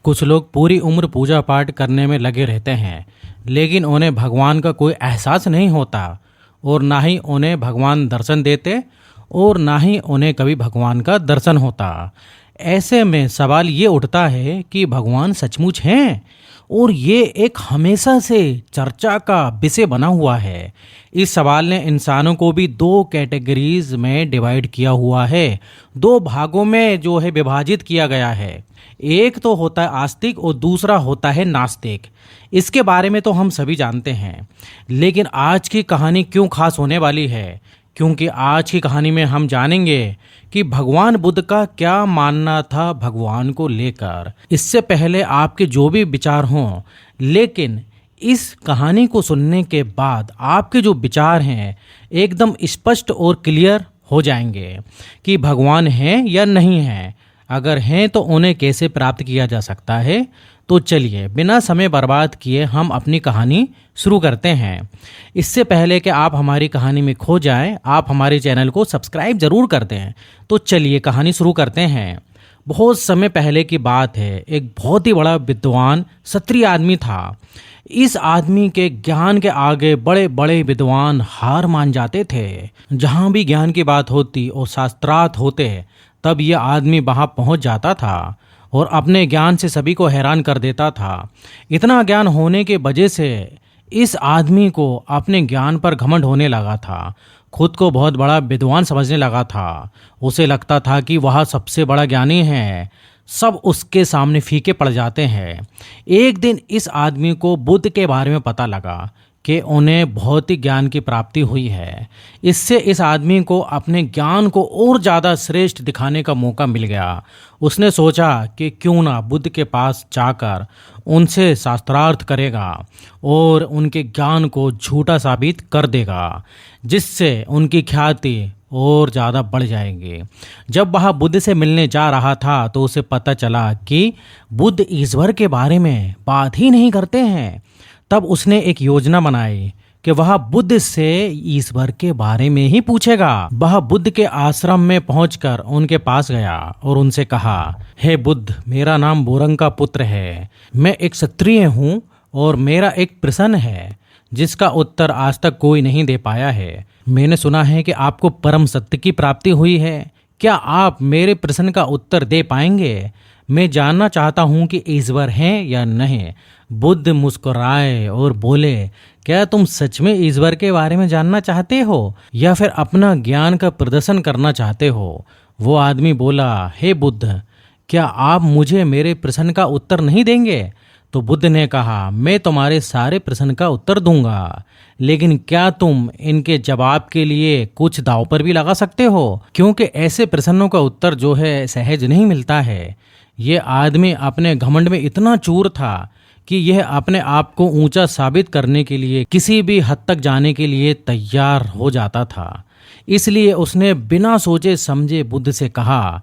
कुछ लोग पूरी उम्र पूजा पाठ करने में लगे रहते हैं, लेकिन उन्हें भगवान का कोई एहसास नहीं होता और ना ही उन्हें भगवान दर्शन देते और ना ही उन्हें कभी भगवान का दर्शन होता। ऐसे में सवाल ये उठता है कि भगवान सचमुच हैं? और ये एक हमेशा से चर्चा का विषय बना हुआ है। इस सवाल ने इंसानों को भी दो कैटेगरीज में डिवाइड किया हुआ है, दो भागों में जो है विभाजित किया गया है। एक तो होता है आस्तिक और दूसरा होता है नास्तिक। इसके बारे में तो हम सभी जानते हैं, लेकिन आज की कहानी क्यों खास होने वाली है? क्योंकि आज की कहानी में हम जानेंगे कि भगवान बुद्ध का क्या मानना था भगवान को लेकर। इससे पहले आपके जो भी विचार हों, लेकिन इस कहानी को सुनने के बाद आपके जो विचार हैं एकदम स्पष्ट और क्लियर हो जाएंगे कि भगवान हैं या नहीं हैं। अगर हैं तो उन्हें कैसे प्राप्त किया जा सकता है। तो चलिए बिना समय बर्बाद किए हम अपनी कहानी शुरू करते हैं। इससे पहले कि आप हमारी कहानी में खो जाएं, आप हमारे चैनल को सब्सक्राइब जरूर कर दें। तो चलिए कहानी शुरू करते हैं। बहुत समय पहले की बात है। एक बहुत ही बड़ा विद्वान क्षत्रिय आदमी था। इस आदमी के ज्ञान के आगे बड़े बड़े विद्वान हार मान जाते थे। जहाँ भी ज्ञान की बात होती और शास्त्रार्थ होते, तब यह आदमी वहाँ पहुँच जाता था और अपने ज्ञान से सभी को हैरान कर देता था। इतना ज्ञान होने के वजह से इस आदमी को अपने ज्ञान पर घमंड होने लगा था। खुद को बहुत बड़ा विद्वान समझने लगा था। उसे लगता था कि वह सबसे बड़ा ज्ञानी है, सब उसके सामने फीके पड़ जाते हैं। एक दिन इस आदमी को बुद्ध के बारे में पता लगा कि उन्हें भौतिक ज्ञान की प्राप्ति हुई है। इससे इस आदमी को अपने ज्ञान को और ज़्यादा श्रेष्ठ दिखाने का मौका मिल गया। उसने सोचा कि क्यों ना बुद्ध के पास जाकर उनसे शास्त्रार्थ करेगा और उनके ज्ञान को झूठा साबित कर देगा, जिससे उनकी ख्याति और ज़्यादा बढ़ जाएंगे। जब वह बुद्ध से मिलने जा रहा था तो उसे पता चला कि बुद्ध ईश्वर के बारे में बात ही नहीं करते हैं। तब उसने एक योजना बनाई कि वह बुद्ध से ईश्वर के बारे में ही पूछेगा। वह बुद्ध के आश्रम में पहुंचकर उनके पास गया और उनसे कहा, हे बुद्ध, मेरा नाम बोरंग का पुत्र है। मैं एक क्षत्रिय हूँ और मेरा एक प्रश्न है जिसका उत्तर आज तक कोई नहीं दे पाया है। मैंने सुना है कि आपको परम सत्य की प्राप्ति हुई है। क्या आप मेरे प्रश्न का उत्तर दे पाएंगे? मैं जानना चाहता हूँ कि ईश्वर हैं या नहीं। बुद्ध मुस्कुराए और बोले, क्या तुम सच में ईश्वर के बारे में जानना चाहते हो या फिर अपना ज्ञान का प्रदर्शन करना चाहते हो? वो आदमी बोला, हे बुद्ध, क्या आप मुझे मेरे प्रश्न का उत्तर नहीं देंगे? तो बुद्ध ने कहा, मैं तुम्हारे सारे प्रश्न का उत्तर दूंगा, लेकिन क्या तुम इनके जवाब के लिए कुछ दांव पर भी लगा सकते हो? क्योंकि ऐसे प्रश्नों का उत्तर जो है सहज नहीं मिलता है। ये आदमी अपने घमंड में इतना चूर था कि यह अपने आप को ऊंचा साबित करने के लिए किसी भी हद तक जाने के लिए तैयार हो जाता था। इसलिए उसने बिना सोचे समझे बुद्ध से कहा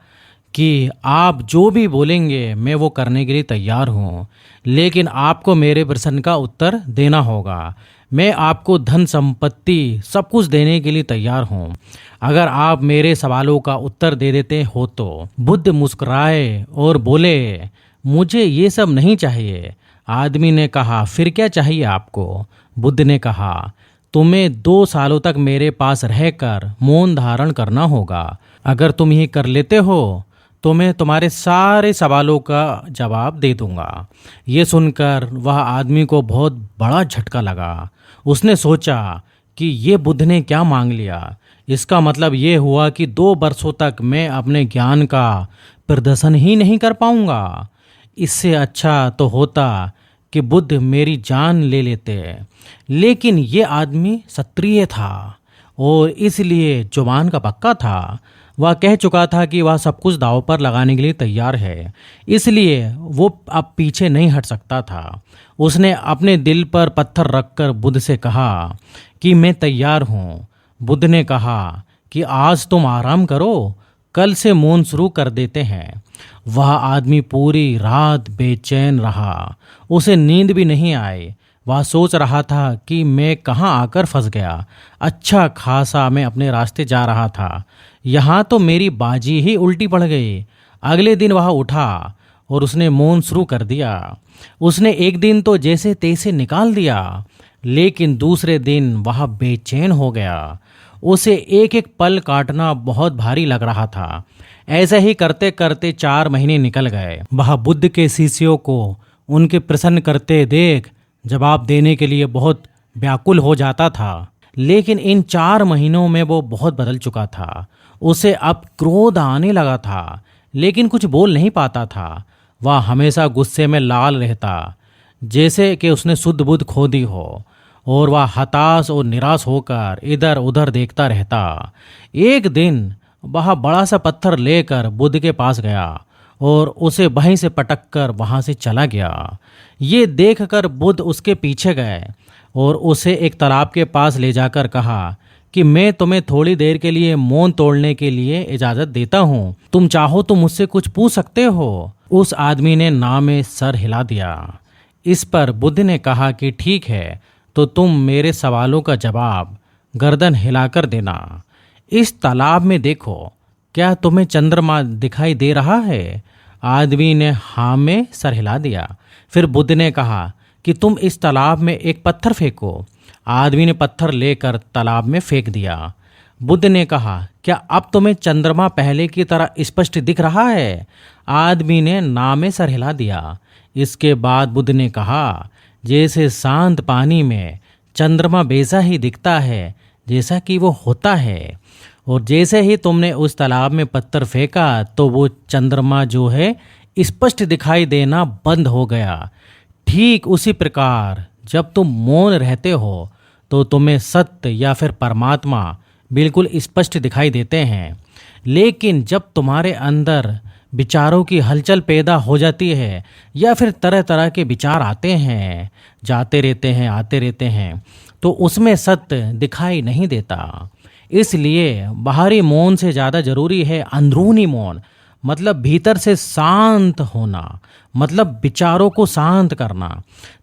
कि आप जो भी बोलेंगे मैं वो करने के लिए तैयार हूँ, लेकिन आपको मेरे प्रश्न का उत्तर देना होगा। मैं आपको धन संपत्ति सब कुछ देने के लिए तैयार हूँ, अगर आप मेरे सवालों का उत्तर दे देते हो तो। बुद्ध मुस्कुराए और बोले, मुझे ये सब नहीं चाहिए। आदमी ने कहा, फिर क्या चाहिए आपको? बुद्ध ने कहा, तुम्हें 2 सालों तक मेरे पास रहकर मौन धारण करना होगा। अगर तुम ये कर लेते हो तो मैं तुम्हारे सारे सवालों का जवाब दे दूंगा। ये सुनकर वह आदमी को बहुत बड़ा झटका लगा। उसने सोचा कि ये बुद्ध ने क्या मांग लिया। इसका मतलब ये हुआ कि 2 वर्षों तक मैं अपने ज्ञान का प्रदर्शन ही नहीं कर पाऊंगा। इससे अच्छा तो होता कि बुद्ध मेरी जान ले लेते। लेकिन ये आदमी क्षत्रिय था और इसलिए जुबान का पक्का था। वह कह चुका था कि वह सब कुछ दांव पर लगाने के लिए तैयार है, इसलिए वो अब पीछे नहीं हट सकता था। उसने अपने दिल पर पत्थर रखकर बुद्ध से कहा कि मैं तैयार हूँ। बुद्ध ने कहा कि आज तुम आराम करो, कल से मौन शुरू कर देते हैं। वह आदमी पूरी रात बेचैन रहा। उसे नींद भी नहीं आई। वह सोच रहा था कि मैं कहाँ आकर फंस गया। अच्छा खासा मैं अपने रास्ते जा रहा था, यहाँ तो मेरी बाजी ही उल्टी पड़ गई। अगले दिन वह उठा और उसने मौन शुरू कर दिया। उसने एक दिन तो जैसे तैसे निकाल दिया, लेकिन दूसरे दिन वह बेचैन हो गया। उसे एक एक पल काटना बहुत भारी लग रहा था। ऐसा ही करते करते 4 महीने निकल गए। वह बुद्ध के शिष्यों को उनके प्रश्न करते देख जवाब देने के लिए बहुत व्याकुल हो जाता था। लेकिन इन 4 महीनों में वो बहुत बदल चुका था। उसे अब क्रोध आने लगा था, लेकिन कुछ बोल नहीं पाता था। वह हमेशा गुस्से में लाल रहता, जैसे कि उसने शुद्ध बुद्ध खो दी हो, और वह हताश और निराश होकर इधर उधर देखता रहता। एक दिन वह बड़ा सा पत्थर लेकर बुद्ध के पास गया और उसे वहीं से पटक कर वहाँ से चला गया। ये देखकर बुद्ध उसके पीछे गए और उसे एक तालाब के पास ले जाकर कहा कि मैं तुम्हें थोड़ी देर के लिए मौन तोड़ने के लिए इजाज़त देता हूँ। तुम चाहो तो मुझसे कुछ पूछ सकते हो। उस आदमी ने ना में सर हिला दिया। इस पर बुद्ध ने कहा कि ठीक है, तो तुम मेरे सवालों का जवाब गर्दन हिलाकर देना। इस तालाब में देखो, क्या तुम्हें चंद्रमा दिखाई दे रहा है? आदमी ने हाँ में सर हिला दिया। फिर बुद्ध ने कहा कि तुम इस तालाब में एक पत्थर फेंको। आदमी ने पत्थर लेकर तालाब में फेंक दिया। बुद्ध ने कहा, क्या अब तुम्हें चंद्रमा पहले की तरह स्पष्ट दिख रहा है? आदमी ने ना में सर हिला दिया। इसके बाद बुद्ध ने कहा, जैसे शांत पानी में चंद्रमा वैसा ही दिखता है जैसा कि वो होता है, और जैसे ही तुमने उस तालाब में पत्थर फेंका तो वो चंद्रमा जो है स्पष्ट दिखाई देना बंद हो गया। ठीक उसी प्रकार जब तुम मौन रहते हो तो तुम्हें सत्य या फिर परमात्मा बिल्कुल स्पष्ट दिखाई देते हैं। लेकिन जब तुम्हारे अंदर विचारों की हलचल पैदा हो जाती है या फिर तरह तरह के विचार आते हैं, जाते रहते हैं, आते रहते हैं, तो उसमें सत्य दिखाई नहीं देता। इसलिए बाहरी मौन से ज़्यादा जरूरी है अंदरूनी मौन, मतलब भीतर से शांत होना, मतलब विचारों को शांत करना।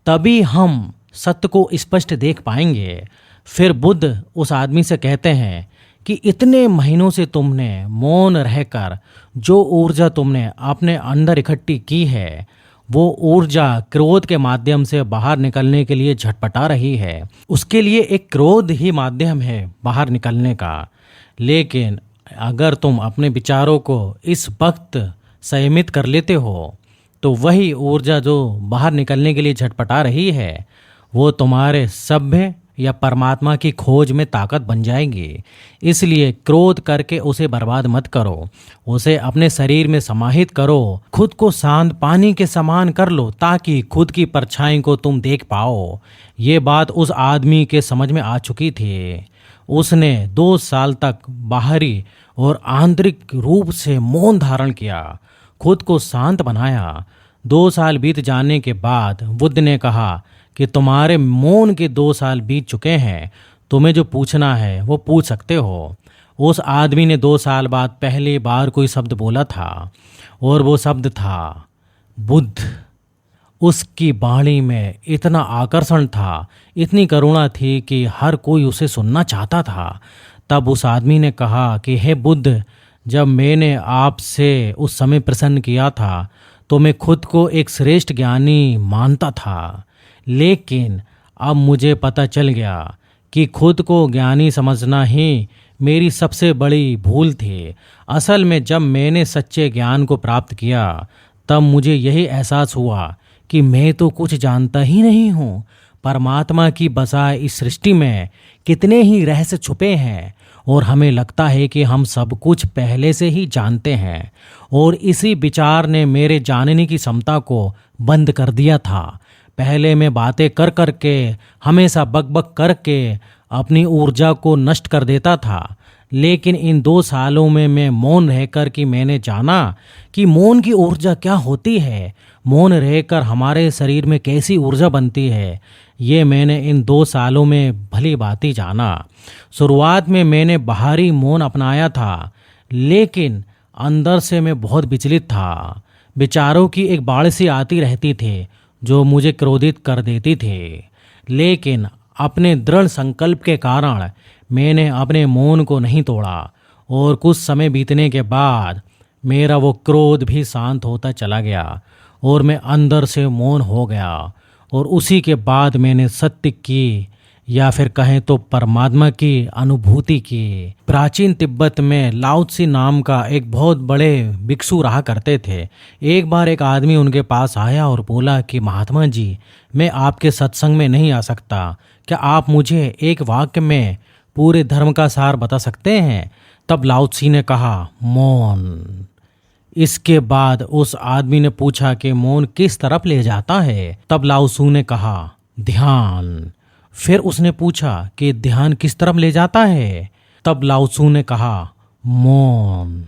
तभी हम सत्य को स्पष्ट देख पाएंगे। फिर बुद्ध उस आदमी से कहते हैं कि इतने महीनों से तुमने मौन रहकर जो ऊर्जा तुमने अपने अंदर इकट्ठी की है, वो ऊर्जा क्रोध के माध्यम से बाहर निकलने के लिए झटपटा रही है। उसके लिए एक क्रोध ही माध्यम है बाहर निकलने का। लेकिन अगर तुम अपने विचारों को इस वक्त संयमित कर लेते हो, तो वही ऊर्जा जो बाहर निकलने के लिए झटपटा रही है, वो तुम्हारे सभ्य या परमात्मा की खोज में ताकत बन जाएगी। इसलिए क्रोध करके उसे बर्बाद मत करो, उसे अपने शरीर में समाहित करो। खुद को शांत पानी के समान कर लो ताकि खुद की परछाई को तुम देख पाओ। ये बात उस आदमी के समझ में आ चुकी थी। उसने 2 साल तक बाहरी और आंतरिक रूप से मौन धारण किया, खुद को शांत बनाया। 2 साल बीत जाने के बाद बुद्ध ने कहा कि तुम्हारे मौन के 2 साल बीत चुके हैं, तुम्हें जो पूछना है वो पूछ सकते हो। उस आदमी ने 2 साल बाद पहली बार कोई शब्द बोला था, और वो शब्द था बुद्ध। उसकी वाणी में इतना आकर्षण था, इतनी करुणा थी कि हर कोई उसे सुनना चाहता था। तब उस आदमी ने कहा कि हे बुद्ध, जब मैंने आपसे उस समय प्रसन्न किया था तो मैं खुद को एक श्रेष्ठ ज्ञानी मानता था, लेकिन अब मुझे पता चल गया कि खुद को ज्ञानी समझना ही मेरी सबसे बड़ी भूल थी। असल में जब मैंने सच्चे ज्ञान को प्राप्त किया तब मुझे यही एहसास हुआ कि मैं तो कुछ जानता ही नहीं हूँ। परमात्मा की बसाए इस सृष्टि में कितने ही रहस्य छुपे हैं, और हमें लगता है कि हम सब कुछ पहले से ही जानते हैं, और इसी विचार ने मेरे जानने की क्षमता को बंद कर दिया था। पहले मैं बातें कर कर के, हमेशा बक करके अपनी ऊर्जा को नष्ट कर देता था। लेकिन इन 2 सालों में मैं मौन रहकर कि मैंने जाना कि मौन की ऊर्जा क्या होती है, मौन रहकर हमारे शरीर में कैसी ऊर्जा बनती है। ये मैंने इन 2 सालों में भली भांति जाना। शुरुआत में मैंने बाहरी मौन अपनाया था, लेकिन अंदर से मैं बहुत विचलित था। विचारों की एक बाढ़ सी आती रहती थी जो मुझे क्रोधित कर देती थी। लेकिन अपने दृढ़ संकल्प के कारण मैंने अपने मौन को नहीं तोड़ा, और कुछ समय बीतने के बाद मेरा वो क्रोध भी शांत होता चला गया। और मैं अंदर से मौन हो गया। और उसी के बाद मैंने सत्य की, या फिर कहें तो परमात्मा की अनुभूति की। प्राचीन तिब्बत में लाओ त्से नाम का एक बहुत बड़े भिक्षु रहा करते थे। एक बार एक आदमी उनके पास आया और बोला कि महात्मा जी, मैं आपके सत्संग में नहीं आ सकता, क्या आप मुझे एक वाक्य में पूरे धर्म का सार बता सकते हैं? तब लाओ त्से ने कहा, मौन। इसके बाद उस आदमी ने पूछा कि मौन किस तरफ ले जाता है? तब लाओ त्से ने कहा, ध्यान। फिर उसने पूछा कि ध्यान किस तरफ ले जाता है? तब लाओ त्से ने कहा, मौन।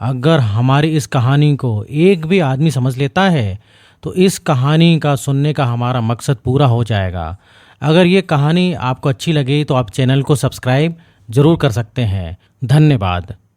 अगर हमारी इस कहानी को एक भी आदमी समझ लेता है तो इस कहानी का सुनने का हमारा मकसद पूरा हो जाएगा। अगर ये कहानी आपको अच्छी लगी तो आप चैनल को सब्सक्राइब जरूर कर सकते हैं। धन्यवाद।